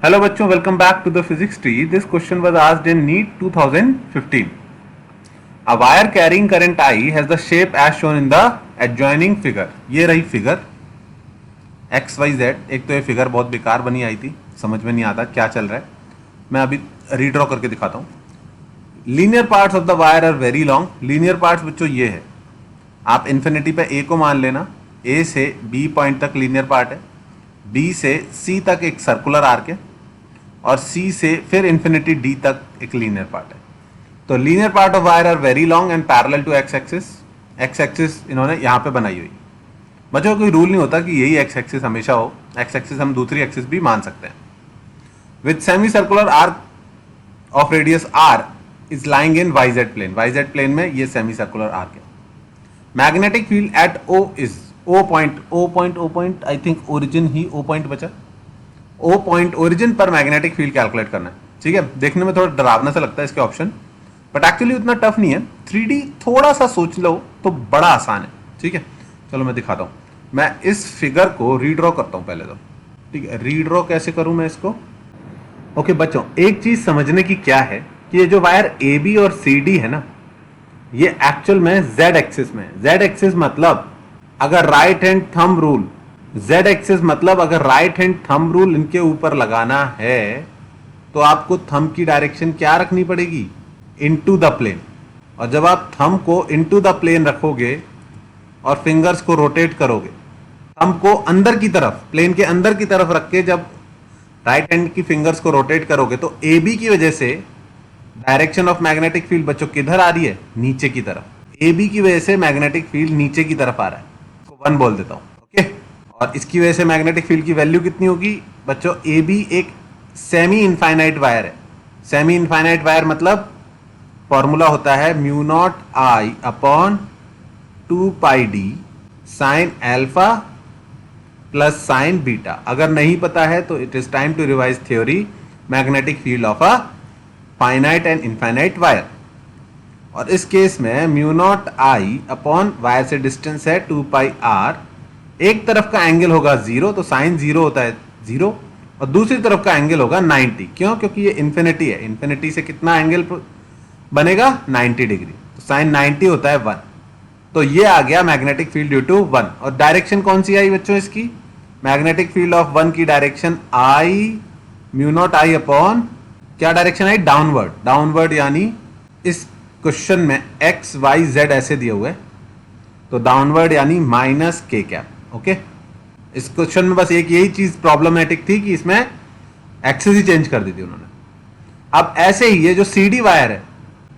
Hello बच्चों, welcome back to the physics tree. This question was asked in NEET 2015. A wire carrying current I has the shape as shown in the adjoining figure. ये रही figure x Y Z. एक तो ये figure बहुत बेकार बनी आई थी, समझ में नहीं आता क्या चल रहा है. मैं अभी रीड्रॉ करके दिखाता हूँ. Linear parts of the wire are very long. Linear parts बच्चों ये है, आप इन्फिनिटी पे ए को मान लेना. ए से बी पॉइंट तक लीनियर पार्ट है, बी से सी तक एक सर्कुलर आर्क है, और सी से फिर इन्फिनिटी डी तक एक लीनियर पार्ट है. तो linear part of wire are very long and parallel to X axis. X axis इन्होंने यहाँ पे बनाई हुई. बच्चों कोई रूल नहीं होता कि यही एक्स एक्सिस हमेशा हो. एक्स एक्सिस हम दूसरी एक्सिस भी मान सकते हैं. With semi circular arc of radius R is lying in Y Z plane. Y Z plane में ये सेमी सर्कुलर आर्क है. Magnetic field at O is O point I think origin ही ओ पॉइंट बचा. O point origin पर magnetic field calculate करना है. ठीक है, देखने में थोड़ा डरावना सा लगता है इसके ऑप्शन, बट एक्चुअली उतना टफ नहीं है. 3D थोड़ा सा सोच लो तो बड़ा आसान है. ठीक है, चलो मैं दिखाता हूँ. मैं इस फिगर को रीड्रॉ करता हूँ पहले तो. ठीक है, रीड्रॉ कैसे करूँ मैं इसको. ओके बच्चों, एक चीज समझने की क्या है कि ये जो वायर ए बी और सी डी है ना, ये एक्चुअल में जेड एक्सिस में. जेड एक्सिस मतलब अगर right hand thumb rule, Z axis मतलब अगर राइट हैंड थंब रूल इनके ऊपर लगाना है तो आपको थंब की डायरेक्शन क्या रखनी पड़ेगी, इनटू द प्लेन. और जब आप थंब को इनटू द प्लेन रखोगे और फिंगर्स को रोटेट करोगे, थंब को अंदर की तरफ, प्लेन के अंदर की तरफ रख के जब राइट हैंड की फिंगर्स को रोटेट करोगे तो ए बी की वजह से डायरेक्शन ऑफ मैग्नेटिक फील्ड बच्चों किधर आ रही है, नीचे की तरफ. ए बी की वजह से मैग्नेटिक फील्ड नीचे की तरफ आ रहा है. इसको 1 बोल देता हूं. ओके, और इसकी वजह से मैग्नेटिक फील्ड की वैल्यू कितनी होगी बच्चों. ए बी एक सेमी इनफाइनाइट वायर है. सेमी इनफाइनाइट वायर मतलब फॉर्मूला होता है mu not I upon 2 pi D sine alpha plus sine beta. अगर नहीं पता है तो it is time to revise theory magnetic field of a finite and infinite wire. और इस केस में mu not I upon wire से distance है 2 पाई आर. एक तरफ का एंगल होगा 0, तो साइन 0 होता है 0, और दूसरी तरफ का एंगल होगा 90. क्यों? क्योंकि ये इन्फिनिटी है. इन्फिनिटी से कितना एंगल बनेगा, 90 डिग्री. तो साइन 90 होता है 1. तो ये आ गया मैग्नेटिक फील्ड ड्यू टू 1. और डायरेक्शन कौन सी आई बच्चों इसकी, मैग्नेटिक फील्ड ऑफ 1 की direction I mu naught I upon क्या डायरेक्शन आई, डाउनवर्ड. डाउनवर्ड यानी इस क्वेश्चन में एक्स वाई जेड ऐसे दिए हुए, तो डाउनवर्ड यानी माइनस के कैप. ओके, इस क्वेश्चन में बस एक यही चीज प्रॉब्लमेटिक थी कि इसमें एक्सिस ही चेंज कर दी थी उन्होंने. अब ऐसे ही ये जो सी डी वायर है,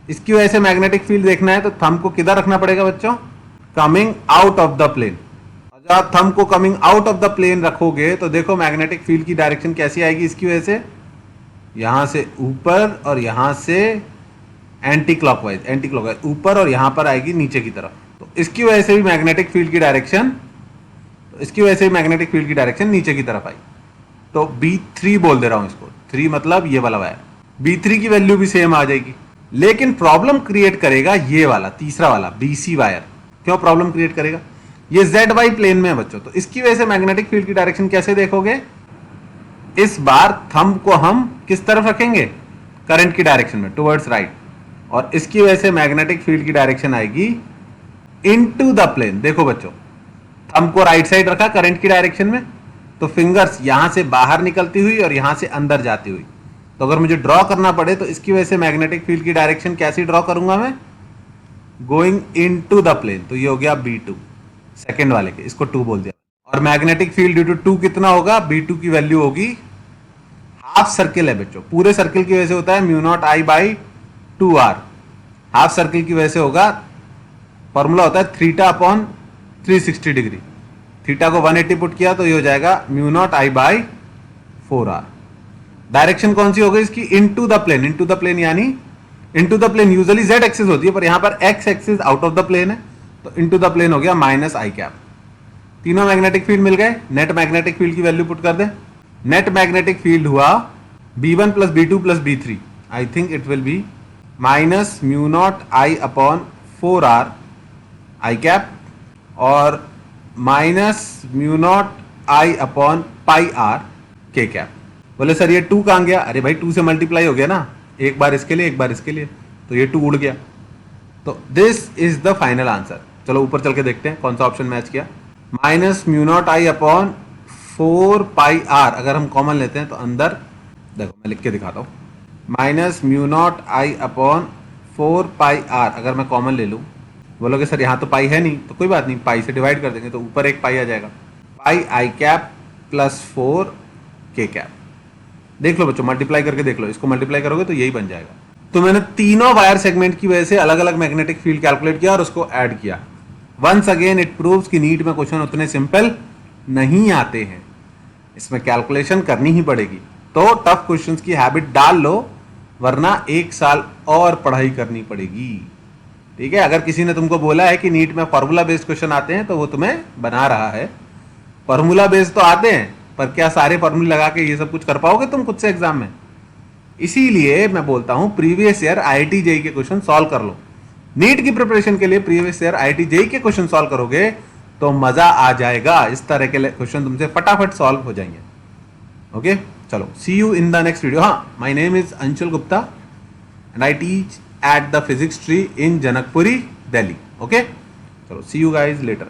इसकी वजह से मैग्नेटिक फील्ड देखना है तो थंब को किधर रखना पड़ेगा बच्चों, coming out of the plane. और जब आप थंब को coming out of the plane रखोगे तो देखो मैग्नेटिक फील्ड की डायरेक्शन कैसी आएगी इसकी वजह से, यहां से ऊपर और यहां से एंटी क्लॉकवाइज ऊपर, और यहां पर आएगी नीचे की तरफ. तो इसकी वजह से भी मैग्नेटिक फील्ड की डायरेक्शन, नीचे की तरफ आई. तो B3 बोल दे रहा हूं इसको. 3 मतलब ये वाला वायर. B3 की वैल्यू भी सेम आ जाएगी, लेकिन प्रॉब्लम क्रिएट करेगा ये वाला तीसरा वाला BC वायर. क्यों प्रॉब्लम क्रिएट करेगा, ये ZY प्लेन में है बच्चों. तो इसकी वजह से मैग्नेटिक फील्ड की डायरेक्शन कैसे देखोगे, इस बार थंब को हम किस तरफ रखेंगे, करंट की डायरेक्शन में, टुवर्ड्स राइट. और इसकी वजह से मैग्नेटिक फील्ड की डायरेक्शन आएगी इनटू द प्लेन. देखो बच्चों, थंब को राइट साइड रखा करंट की डायरेक्शन में, तो फिंगर्स यहां से बाहर निकलती हुई और यहां से अंदर जाती हुई. तो अगर मुझे ड्रॉ करना पड़े तो इसकी वजह से मैग्नेटिक फील्ड की डायरेक्शन कैसी ड्रॉ करूंगा मैं, गोइंग इनटू द प्लेन. तो ये हो गया B2, सेकेंड वाले के, इसको 2 बोल दिया. और मैग्नेटिक फील्ड ड्यू टू 2 कितना होगा, B2 की वैल्यू होगी हाफ सर्किल है बच्चों. पूरे सर्किल की वजह से होता है mu not I by 2R. Half circle की वजह से होगा, फॉर्मूला होता है थीटा अपॉन 360 डिग्री. थीटा को 180 पुट किया तो ये हो जाएगा mu not I by 4R. Direction कौन सी हो गई इसकी, into the plane. Into the plane यानी into the plane usually Z axis होती है, पर यहां पर X axis out of the plane है, तो इनटू द प्लेन हो गया माइनस आई कैप. तीनों मैग्नेटिक फील्ड मिल गए. नेट मैग्नेटिक फील्ड की वैल्यू पुट कर दे. नेट मैग्नेटिक फील्ड हुआ B1 plus B2 plus B3. I think it will be minus mu not I upon 4R I cap और minus mu not I upon pi R K cap. बोले sir ये 2 कहाँ गया? अरे भाई 2 से multiply हो गया ना, एक बार इसके लिए एक बार इसके लिए, तो ये 2 उड़ गया। तो this is the final answer. चलो ऊपर चल के देखते हैं कौन सा ऑप्शन मैच किया। Minus mu not I upon 4 pi R, अगर हम कॉमन लेते हैं तो अंदर देखो मैं लिख के दिखाता हूँ, minus mu not I upon 4 pi R अगर मैं कॉमन ले लूँ। बोलोगे सर यहाँ तो पाई है नहीं, तो कोई बात नहीं, पाई से डिवाइड कर देंगे तो ऊपर एक पाई आ जाएगा, पाई आई कैप प्लस 4 के कैप। देख लो बच्चों, मल्टीप्लाई करके देख लो, इसको मल्टीप्लाई करोगे तो यही बन जाएगा। तो मैंने तीनों वायर सेगमेंट की वजह से अलग अलग मैग्नेटिक फील्ड कैलकुलेट किया और उसको ऐड किया। वंस अगेन इट प्रूव्स कि नीट में क्वेश्चन उतने सिंपल नहीं आते हैं, इसमें कैलकुलेशन करनी ही पड़ेगी। तो टफ क्वेश्चंस की हैबिट डाल लो, वरना 1 साल और पढ़ाई करनी पड़ेगी। ठीक है, अगर किसी ने तुमको बोला है कि नीट में फॉर्मूला बेस्ड क्वेश्चन आते हैं तो वो तुम्हें बना रहा है। फॉर्मूला बेस्ड तो आते हैं, पर क्या सारे फॉर्मूले लगा के ये सब कुछ कर पाओगे तुम खुद से एग्जाम में? इसीलिए मैं बोलता हूं प्रीवियस ईयर आईआईटी जेईई के क्वेश्चन सॉल्व कर लो। नीट की प्रिपरेशन के लिए प्रीवियस ईयर आईआईटी जेईई के क्वेश्चन सॉल्व करोगे तो मजा आ जाएगा, इस तरह के क्वेश्चन तुमसे फटाफट सॉल्व हो जाएंगे। ओके, चलो see you in the next video. हाँ, my name is Anshul Gupta and I teach at the physics tree in Janakpuri, Delhi. Okay, so see you guys later.